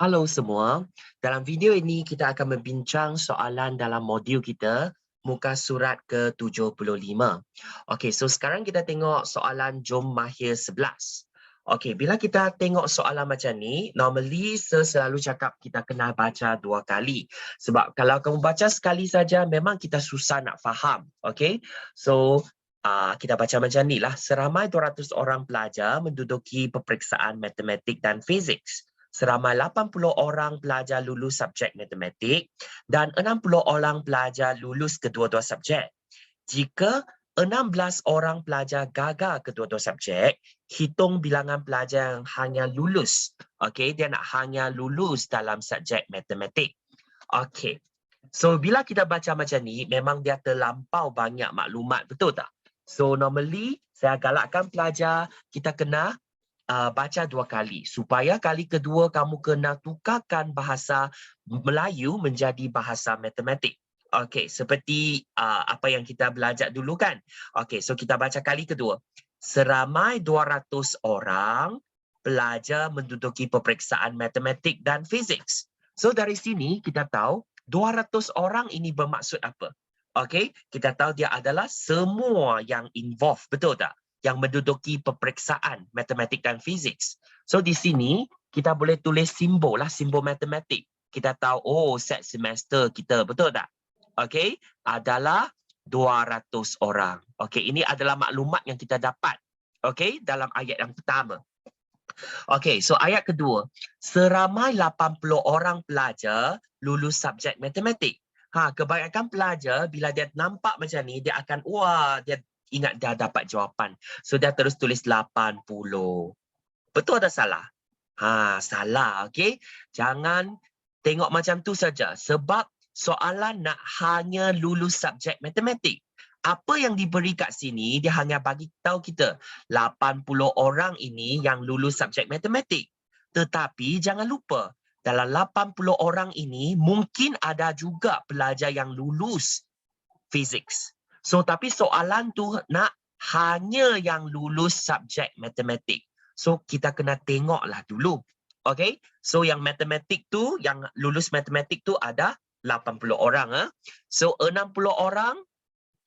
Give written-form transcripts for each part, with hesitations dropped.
Halo semua, dalam video ini kita akan membincang soalan dalam modul kita, muka surat ke-75. Okey, so sekarang kita tengok soalan Jom Mahir 11. Okey, bila kita tengok soalan macam ni, normally saya selalu cakap kita kena baca 2 kali. Sebab kalau kamu baca sekali saja, memang kita susah nak faham. Okey, so kita baca macam ni lah. Seramai 200 orang pelajar menduduki peperiksaan matematik dan fizik. Seramai 80 orang pelajar lulus subjek matematik dan 60 orang pelajar lulus kedua-dua subjek. Jika 16 orang pelajar gagal kedua-dua subjek, hitung bilangan pelajar yang hanya lulus. Okey, dia nak hanya lulus dalam subjek matematik. Okey. So bila kita baca macam ni, memang dia terlampau banyak maklumat, betul tak? So normally saya galakkan pelajar kita kena baca 2 kali supaya kali kedua kamu kena tukarkan bahasa Melayu menjadi bahasa matematik. Okey, seperti apa yang kita belajar dulu kan. Okey, so kita baca kali kedua. Seramai 200 orang pelajar menduduki peperiksaan matematik dan fizik. So dari sini kita tahu 200 orang ini bermaksud apa? Okey, kita tahu dia adalah semua yang involved, betul tak? Yang menduduki peperiksaan matematik dan fizik. So di sini kita boleh tulis simbol lah, simbol matematik. Kita tahu, oh set semester kita, betul tak? Okey, adalah 200 orang. Okey, ini adalah maklumat yang kita dapat. Okey, dalam ayat yang pertama. Okey, so ayat kedua. Seramai 80 orang pelajar lulus subjek matematik. Kebanyakan pelajar bila dia nampak macam ni, dia akan, wah, dia ingat dah dapat jawapan. So dia terus tulis 80. Betul atau salah? Salah, okey. Jangan tengok macam tu saja sebab soalan nak hanya lulus subjek matematik. Apa yang diberi kat sini, dia hanya bagi tahu kita 80 orang ini yang lulus subjek matematik. Tetapi jangan lupa, dalam 80 orang ini mungkin ada juga pelajar yang lulus fizik. So, tapi soalan tu nak hanya yang lulus subjek matematik. So, kita kena tengoklah dulu. Okay? So, yang matematik tu, yang lulus matematik tu ada 80 orang. So, 60 orang,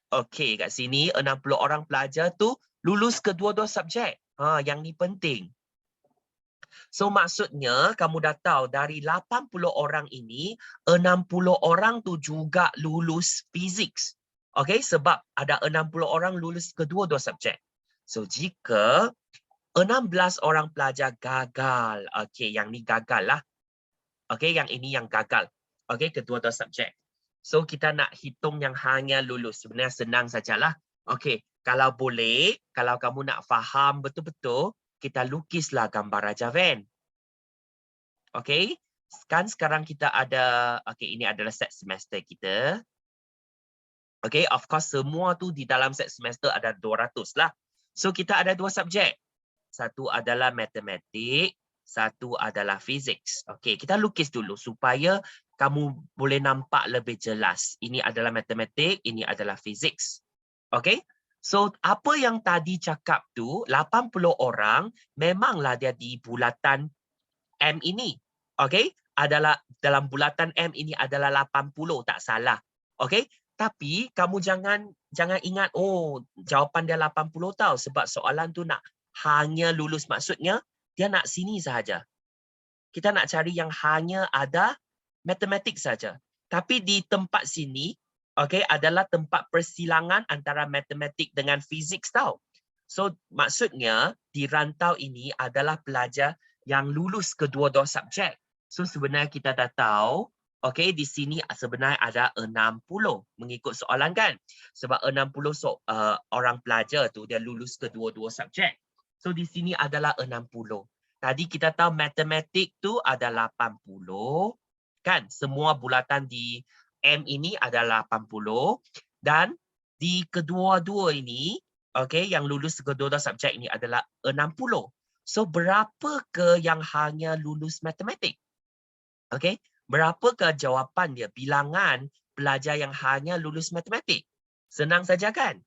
okay, kat sini 60 orang pelajar tu lulus kedua-dua subjek. Yang ni penting. So, maksudnya kamu dah tahu dari 80 orang ini, 60 orang tu juga lulus fizik. Okey, sebab ada 60 orang lulus kedua-dua subjek. So, jika 16 orang pelajar gagal, okey, yang ni gagal lah. Okey, yang ini yang gagal. Okey, kedua-dua subjek. So, kita nak hitung yang hanya lulus. Sebenarnya senang sajalah. Okey, kalau boleh, kalau kamu nak faham betul-betul, kita lukislah gambar Raja Van. Okey, kan sekarang kita ada, okey, ini adalah set semester kita. Okay, of course semua tu di dalam set semester ada 200 lah. So kita ada 2 subjek. Satu adalah matematik, satu adalah fizik. Okay, kita lukis dulu supaya kamu boleh nampak lebih jelas. Ini adalah matematik, ini adalah fizik. Okay, so apa yang tadi cakap tu, 80 orang memanglah dia di bulatan M ini. Okay, adalah dalam bulatan M ini adalah 80, tak salah. Okay, tapi kamu jangan ingat, oh jawapan dia 80 tau. Sebab soalan tu nak hanya lulus. Maksudnya, dia nak sini sahaja. Kita nak cari yang hanya ada matematik saja. Tapi di tempat sini, okay, adalah tempat persilangan antara matematik dengan fizik tau. So, maksudnya di rantau ini adalah pelajar yang lulus kedua-dua subjek. So, sebenarnya kita dah tahu, okey, di sini sebenarnya ada 60 mengikut soalan kan. Sebab 60 orang pelajar tu dia lulus kedua-dua subjek. So di sini adalah 60. Tadi kita tahu matematik tu ada 80 kan. Semua bulatan di M ini ada 80 dan di kedua-dua ini, okey, yang lulus kedua-dua subjek ini adalah 60. So berapa ke yang hanya lulus matematik? Okey. Berapakah jawapan dia? Bilangan pelajar yang hanya lulus matematik. Senang saja kan?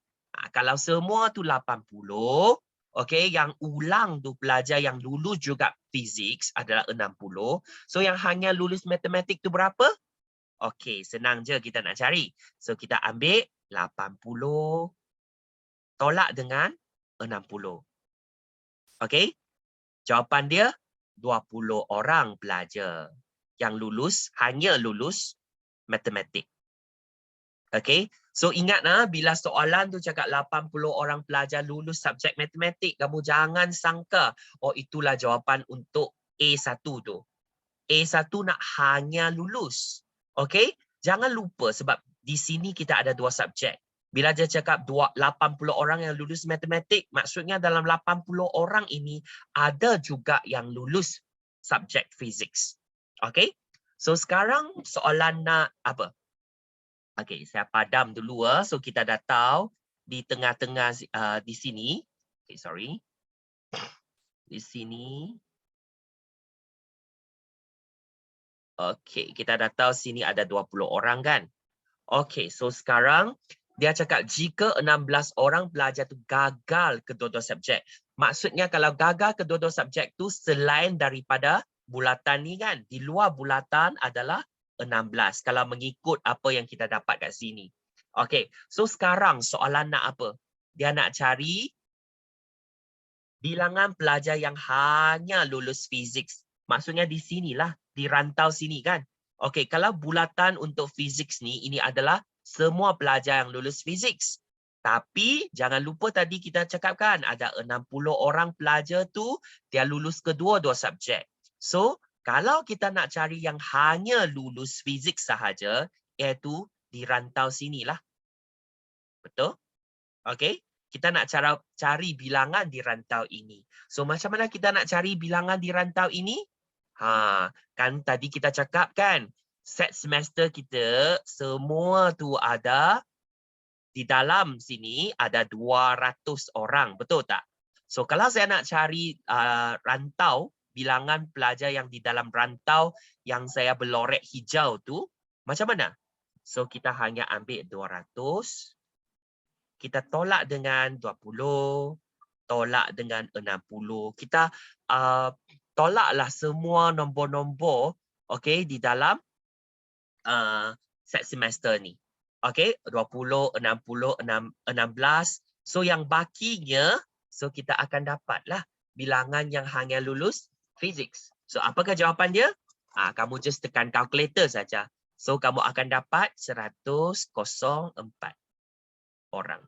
Kalau semua tu 80, Okey, yang ulang tu pelajar yang lulus juga fizik adalah 60. So yang hanya lulus matematik tu berapa? Okey, senang je kita nak cari. So kita ambil 80 tolak dengan 60. Okey? Jawapan dia 20 orang pelajar yang lulus, hanya lulus matematik. Okey? So ingat bila soalan tu cakap 80 orang pelajar lulus subjek matematik, kamu jangan sangka itulah jawapan untuk A1 tu. A1 nak hanya lulus. Okey? Jangan lupa sebab di sini kita ada dua subjek. Bila dia cakap 80 orang yang lulus matematik, maksudnya dalam 80 orang ini ada juga yang lulus subjek fizik. Okey? So sekarang soalan nak apa? Okey, saya padam dulu. So kita dah tahu di tengah-tengah di sini. Okay, sorry. Di sini. Okey, kita dah tahu sini ada 20 orang kan? Okey, so sekarang dia cakap jika 16 orang pelajar tu gagal kedua-dua subjek. Maksudnya kalau gagal kedua-dua subjek tu selain daripada bulatan ni kan, di luar bulatan adalah 16 kalau mengikut apa yang kita dapat kat sini. Okey, so sekarang soalan nak apa? Dia nak cari bilangan pelajar yang hanya lulus fizik. Maksudnya di sinilah, di rantau sini kan. Okey, kalau bulatan untuk fizik ni, ini adalah semua pelajar yang lulus fizik. Tapi jangan lupa tadi kita cakapkan ada 60 orang pelajar tu dia lulus kedua-dua subjek. So, kalau kita nak cari yang hanya lulus fizik sahaja, iaitu di rantau sinilah. Betul? Okey? Kita nak cari bilangan di rantau ini. So, macam mana kita nak cari bilangan di rantau ini? Kan tadi kita cakap kan, set semester kita semua tu ada di dalam sini ada 200 orang, betul tak? So kalau saya nak cari rantau, bilangan pelajar yang di dalam rantau yang saya berlorek hijau tu, macam mana? So kita hanya ambil 200, kita tolak dengan 20, tolak dengan 60. Kita tolaklah semua nombor-nombor di dalam set semester ni. Okey, 20, 60, 16. So yang bakinya, so kita akan dapatlah bilangan yang hanya lulus fizik. So apakah jawapan dia? Kamu just tekan kalkulator saja. So kamu akan dapat 104 orang.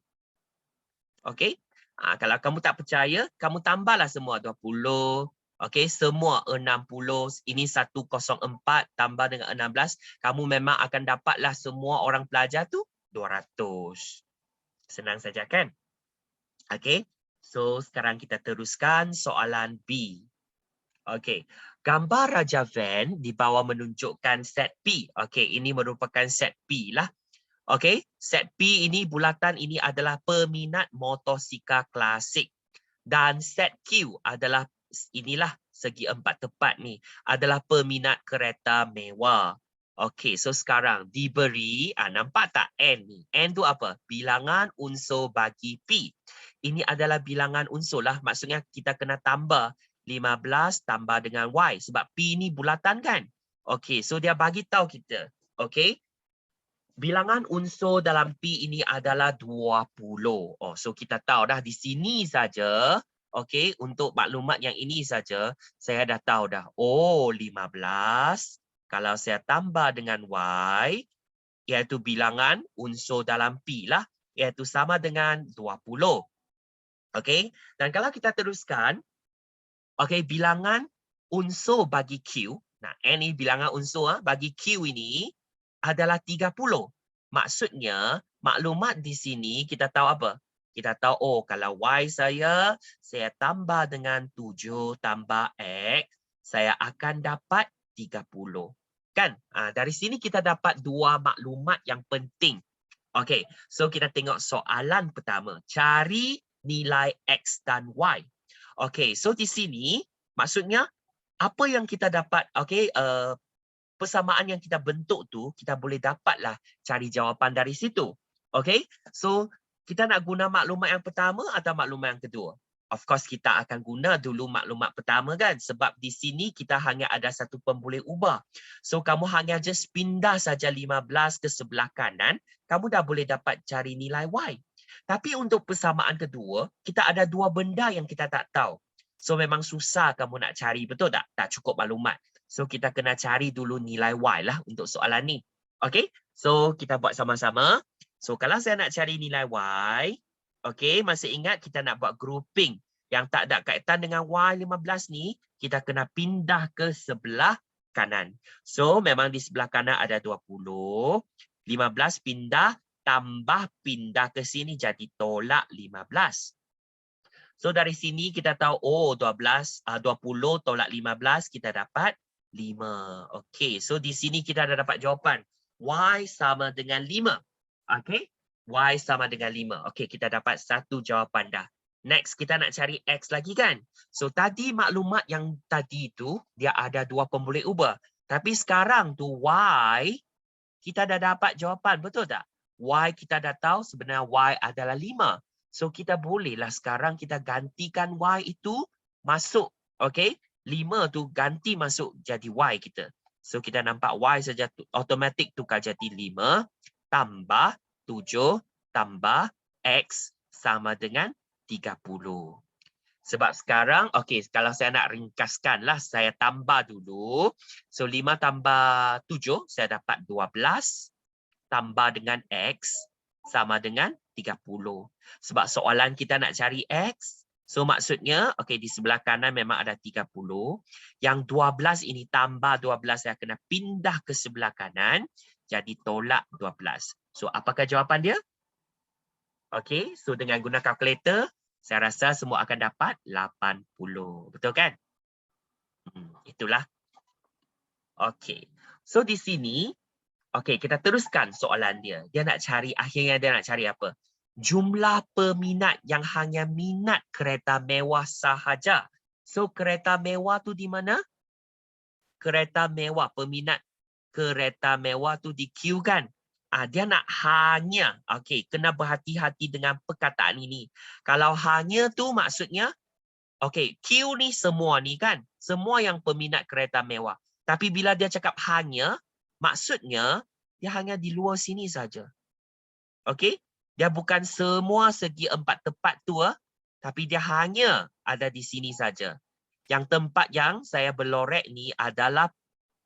Okey? Kalau kamu tak percaya, kamu tambahlah semua 20. Okey, semua 60. Ini 104 tambah dengan 16. Kamu memang akan dapatlah semua orang pelajar tu 200. Senang saja kan? Okey. So sekarang kita teruskan soalan B. Okey. Gambar Raja Van di bawah menunjukkan set P. Okey, ini merupakan set P lah. Okey, set P ini bulatan ini adalah peminat motosikal klasik. Dan set Q adalah inilah segi empat tepat ni adalah peminat kereta mewah. Okey, so sekarang diberi nampak tak N ni? N tu apa? Bilangan unsur bagi P. Ini adalah bilangan unsur lah. Maksudnya kita kena tambah 15 tambah dengan Y sebab P ni bulatan kan? Okey, so dia bagi tahu kita. Okey. Bilangan unsur dalam P ini adalah 20. So kita tahu dah di sini saja. Okey, untuk maklumat yang ini saja, saya dah tahu dah. 15. Kalau saya tambah dengan Y, iaitu bilangan unsur dalam P lah, iaitu sama dengan 20. Okey, dan kalau kita teruskan, okey, bilangan unsur bagi Q, N ni bilangan unsur bagi Q ini, adalah 30. Maksudnya, maklumat di sini kita tahu apa? Kita tahu, kalau Y saya tambah dengan 7 tambah X, saya akan dapat 30. Kan? Dari sini kita dapat dua maklumat yang penting. Okey, so kita tengok soalan pertama. Cari nilai X dan Y. Okey, so di sini, maksudnya, apa yang kita dapat, persamaan yang kita bentuk tu, kita boleh dapatlah cari jawapan dari situ. Okey? So, kita nak guna maklumat yang pertama atau maklumat yang kedua? Of course kita akan guna dulu maklumat pertama kan, sebab di sini kita hanya ada satu pemboleh ubah. So kamu hanya just pindah saja 15 ke sebelah kanan, kamu dah boleh dapat cari nilai Y. Tapi untuk persamaan kedua, kita ada dua benda yang kita tak tahu. So memang susah kamu nak cari, betul tak? Tak cukup maklumat. So kita kena cari dulu nilai Y lah untuk soalan ni. Okay, so kita buat sama-sama. So kalau saya nak cari nilai Y, okey, masih ingat kita nak buat grouping yang tak ada kaitan dengan Y15 ni, kita kena pindah ke sebelah kanan. So, memang di sebelah kanan ada 20. 15 pindah, tambah pindah ke sini jadi tolak 15. So, dari sini kita tahu, oh 20 tolak 15, kita dapat 5. Okey, so di sini kita dah dapat jawapan. Y sama dengan 5. Okey. Y sama dengan 5. Okey, kita dapat satu jawapan dah. Next, kita nak cari X lagi kan? So, tadi maklumat yang tadi itu, dia ada dua pemboleh ubah. Tapi sekarang tu Y, kita dah dapat jawapan, betul tak? Y kita dah tahu sebenarnya Y adalah 5. So, kita bolehlah sekarang kita gantikan Y itu masuk. Okey, 5 tu ganti masuk jadi Y kita. So, kita nampak Y saja automatik tukar jadi 5 tambah 7 tambah X sama dengan 30. Sebab sekarang, okey, kalau saya nak ringkaskan lah, saya tambah dulu. So, 5 tambah 7, saya dapat 12. Tambah dengan X sama dengan 30. Sebab soalan kita nak cari X. So, maksudnya, okey, di sebelah kanan memang ada 30. Yang 12 ini tambah 12, saya kena pindah ke sebelah kanan. Jadi, tolak 12. So, apakah jawapan dia? Okey, so dengan guna kalkulator, saya rasa semua akan dapat 80. Betul kan? Itulah. Okey. So di sini, okey, kita teruskan soalan dia. Dia nak cari, akhirnya dia nak cari apa? Jumlah peminat yang hanya minat kereta mewah sahaja. So kereta mewah tu di mana? Kereta mewah, peminat kereta mewah tu di Q kan? Dia nak hanya, okey, kena berhati-hati dengan perkataan ini. Kalau hanya tu maksudnya, okey, Q ni semua ni kan, semua yang peminat kereta mewah. Tapi bila dia cakap hanya, maksudnya dia hanya di luar sini saja. Okey, dia bukan semua segi 4 tempat tu, tapi dia hanya ada di sini saja. Yang tempat yang saya berlorek ni adalah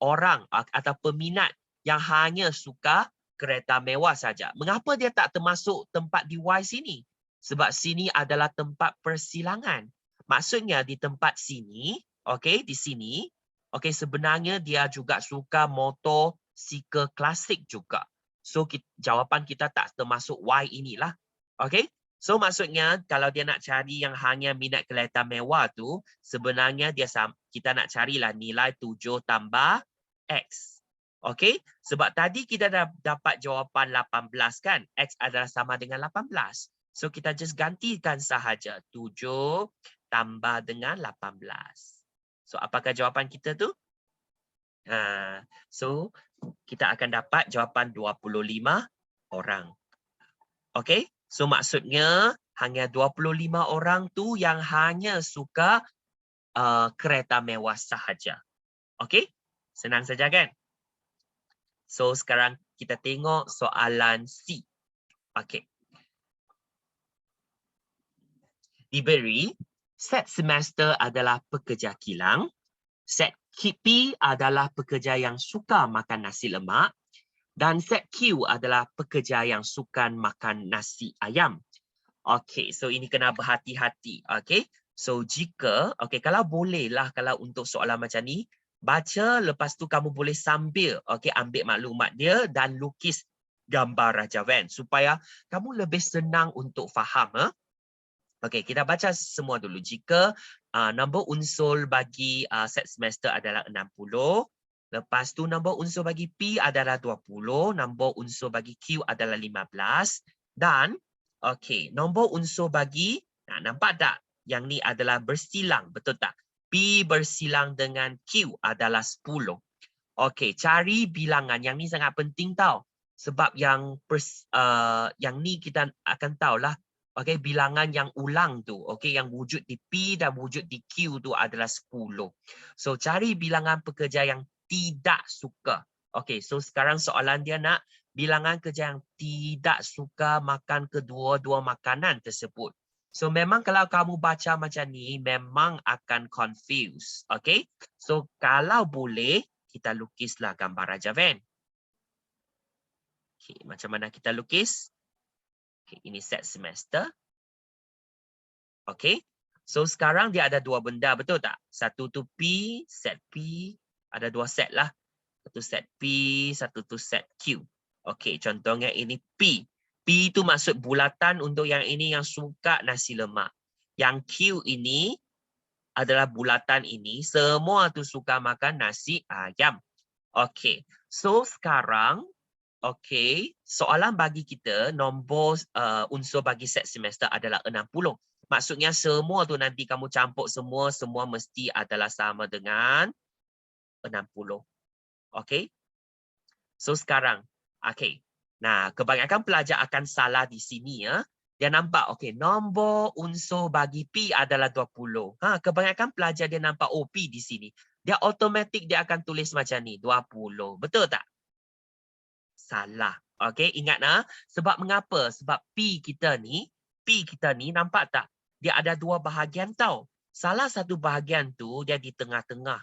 orang atau peminat yang hanya suka kereta mewah saja. Mengapa dia tak termasuk tempat di Y sini? Sebab sini adalah tempat persilangan. Maksudnya di tempat sini, okey, di sini, okey, sebenarnya dia juga suka motosikal klasik juga. So jawapan kita tak termasuk Y inilah. Okey? So maksudnya kalau dia nak cari yang hanya minat kereta mewah tu, sebenarnya kita nak carilah nilai 7 tambah X. Okey, sebab tadi kita dah dapat jawapan 18 kan? X adalah sama dengan 18. So kita just gantikan sahaja 7 tambah dengan 18. So apakah jawapan kita tu? So kita akan dapat jawapan 25 orang. Okey, so maksudnya hanya 25 orang tu yang hanya suka kereta mewah sahaja. Okey, senang saja kan? So, sekarang kita tengok soalan C. Okey. Diberi, set semester adalah pekerja kilang. Set P adalah pekerja yang suka makan nasi lemak. Dan set Q adalah pekerja yang suka makan nasi ayam. Okey, so ini kena berhati-hati. Okey, so jika, okey, kalau bolehlah, kalau untuk soalan macam ni, baca, lepas tu kamu boleh sambil, okey, ambil maklumat dia dan lukis gambar Raja Van supaya kamu lebih senang untuk faham. Okey, kita baca semua dulu. Jika nombor unsur bagi set semester adalah 60, lepas tu nombor unsur bagi P adalah 20, nombor unsur bagi Q adalah 15 dan okey, nombor unsur bagi, nampak tak? Yang ni adalah bersilang, betul tak? P bersilang dengan Q adalah 10. Okey, cari bilangan. Yang ni sangat penting tau. Sebab yang ni kita akan tahulah Okey, bilangan yang ulang tu, okey, yang wujud di P dan wujud di Q tu adalah 10. So, cari bilangan pekerja yang tidak suka. Okey, so sekarang soalan dia nak bilangan kerja yang tidak suka makan kedua-dua makanan tersebut. So, memang kalau kamu baca macam ni, memang akan confuse. Okey, so kalau boleh, kita lukislah gambar Raja Van. Okey, macam mana kita lukis? Okey, ini set semester. Okey. So sekarang dia ada dua benda, betul tak? Satu tu P, set P. Ada dua set lah. Satu set P, satu tu set Q. Okey, contohnya ini P. P itu maksud bulatan untuk yang ini yang suka nasi lemak. Yang Q ini adalah bulatan ini. Semua tu suka makan nasi ayam. Okey. So sekarang, okey, soalan bagi kita, nombor unsur bagi set semester adalah 60. Maksudnya semua tu nanti kamu campur semua mesti adalah sama dengan 60. Okey? So sekarang, okey. Nah, kebanyakan pelajar akan salah di sini ya. Dia nampak, okey, nombor unsur bagi P adalah 20. Kebanyakan pelajar dia nampak P di sini. Dia automatik dia akan tulis macam ni, 20. Betul tak? Salah. Okey, ingat sebab mengapa? Sebab P kita ni nampak tak? Dia ada dua bahagian tau. Salah satu bahagian tu dia di tengah-tengah.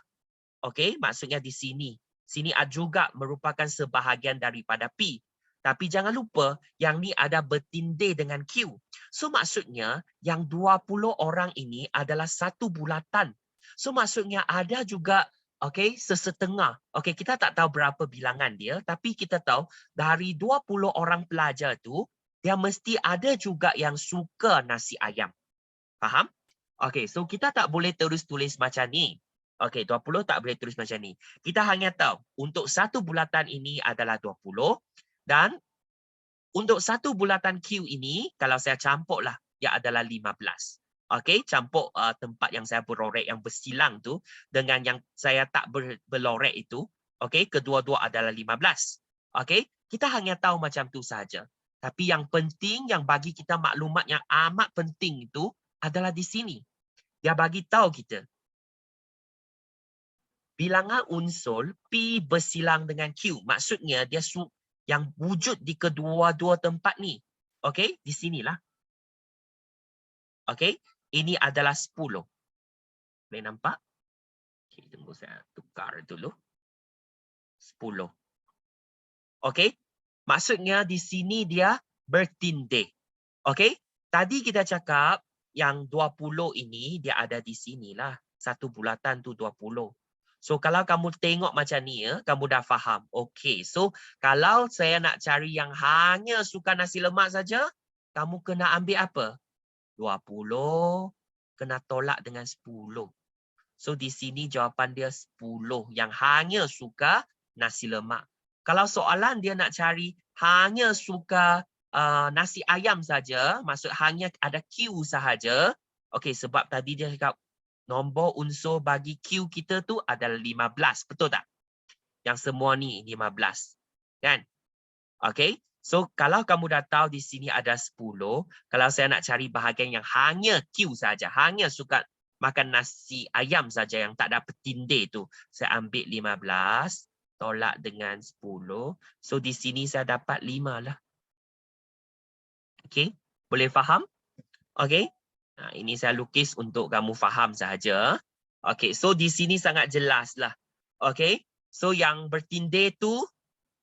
Okey, maksudnya di sini. Sini juga merupakan sebahagian daripada P. Tapi jangan lupa yang ni ada bertindih dengan Q. So maksudnya yang 20 orang ini adalah satu bulatan. So maksudnya ada juga sesetengah. Okey, kita tak tahu berapa bilangan dia, tapi kita tahu dari 20 orang pelajar tu dia mesti ada juga yang suka nasi ayam. Faham? Okey, so kita tak boleh terus tulis macam ni. Okey, 20 tak boleh tulis macam ni. Kita hanya tahu untuk satu bulatan ini adalah 20 dan untuk satu bulatan Q ini kalau saya campurlah dia adalah 15. Okey, campur tempat yang saya berlorek yang bersilang tu dengan yang saya tak berlorek itu, okey, kedua-dua adalah 15. Okey, kita hanya tahu macam tu saja. Tapi yang penting yang bagi kita maklumat yang amat penting itu adalah di sini. Dia bagi tahu kita bilangan unsur P bersilang dengan Q. Maksudnya dia yang wujud di kedua-dua tempat ni. Okey, di sinilah. Okey, ini adalah 10. Boleh nampak? Okey, tunggu saya tukar dulu. 10. Okey, maksudnya di sini dia bertindih. Okey, tadi kita cakap yang 20 ini dia ada di sinilah. Satu bulatan tu 20. So kalau kamu tengok macam ni ya, kamu dah faham. Okey, so kalau saya nak cari yang hanya suka nasi lemak saja, kamu kena ambil apa? 20 kena tolak dengan 10. So di sini jawapan dia 10 yang hanya suka nasi lemak. Kalau soalan dia nak cari hanya suka nasi ayam saja, maksud hanya ada Q sahaja. Okey, sebab tadi dia cakap nombor unsur bagi Q kita tu adalah 15. Betul tak? Yang semua ni 15. Kan? Okey. So, kalau kamu dah tahu di sini ada 10, kalau saya nak cari bahagian yang hanya Q saja, hanya suka makan nasi ayam saja yang tak ada petindih tu, saya ambil 15, tolak dengan 10. So, di sini saya dapat 5 lah. Okey, boleh faham? Okey. Nah, ini saya lukis untuk kamu faham sahaja. Okey, so di sini sangat jelas lah. Okey, so yang bertindih tu,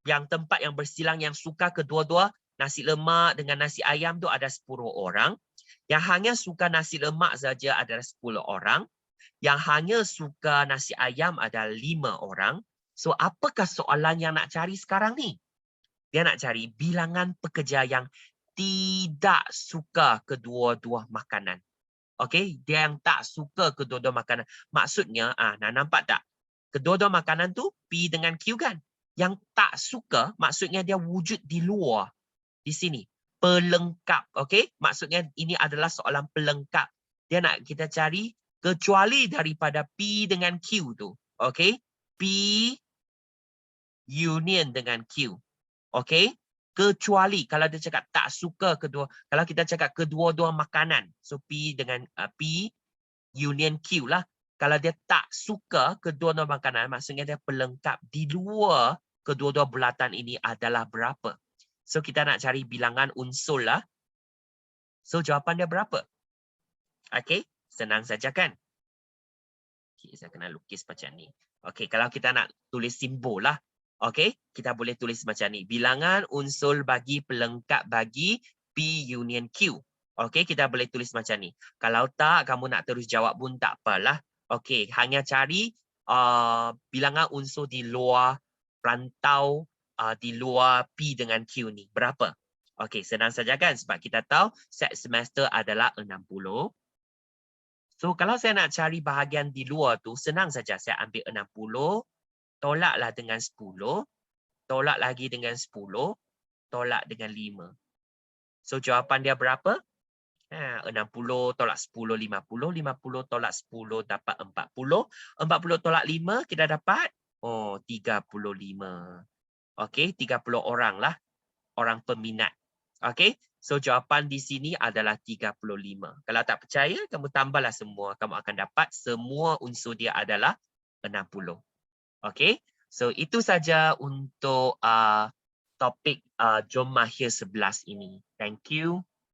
yang tempat yang bersilang yang suka kedua-dua, nasi lemak dengan nasi ayam tu ada 10 orang. Yang hanya suka nasi lemak saja adalah 10 orang. Yang hanya suka nasi ayam adalah 5 orang. So, apakah soalan yang nak cari sekarang ni? Dia nak cari bilangan pekerja yang tidak suka kedua-dua makanan. Okey, dia yang tak suka kedua-dua makanan. Maksudnya, nak nampak tak? Kedua-dua makanan tu P dengan Q kan? Yang tak suka, maksudnya dia wujud di luar. Di sini. Pelengkap. Okey? Maksudnya ini adalah soalan pelengkap. Dia nak kita cari kecuali daripada P dengan Q tu. Okey? P union dengan Q. Okey? Kecuali kalau dia cakap tak suka kedua, kalau kita cakap kedua-dua makanan, so P dengan P union Q lah. Kalau dia tak suka kedua-dua makanan, maksudnya dia pelengkap di luar kedua-dua bulatan ini adalah berapa? So kita nak cari bilangan unsur lah. So jawapan dia berapa? Okey, senang saja kan? Okay, saya kena lukis macam ni. Okey, kalau kita nak tulis simbol lah. Okey, kita boleh tulis macam ni. Bilangan unsur bagi pelengkap bagi P union Q. Okey, kita boleh tulis macam ni. Kalau tak, kamu nak terus jawab pun tak apalah. Okey, hanya cari bilangan unsur di luar rantau, di luar P dengan Q ni. Berapa? Okey, senang saja kan? Sebab kita tahu set semester adalah 60. So, kalau saya nak cari bahagian di luar tu, senang saja. Saya ambil 60, tolaklah dengan 10, tolak lagi dengan 10, tolak dengan 5. So, jawapan dia berapa? 60 tolak 10, 50. 50 tolak 10 dapat 40. 40 tolak 5, kita dapat 35. Okey, 30 orang lah. Orang peminat. Okey, so jawapan di sini adalah 35. Kalau tak percaya, kamu tambahlah semua. Kamu akan dapat semua unsur dia adalah 60. Okey, so itu saja untuk topik Jom Mahir 11 ini. Thank you.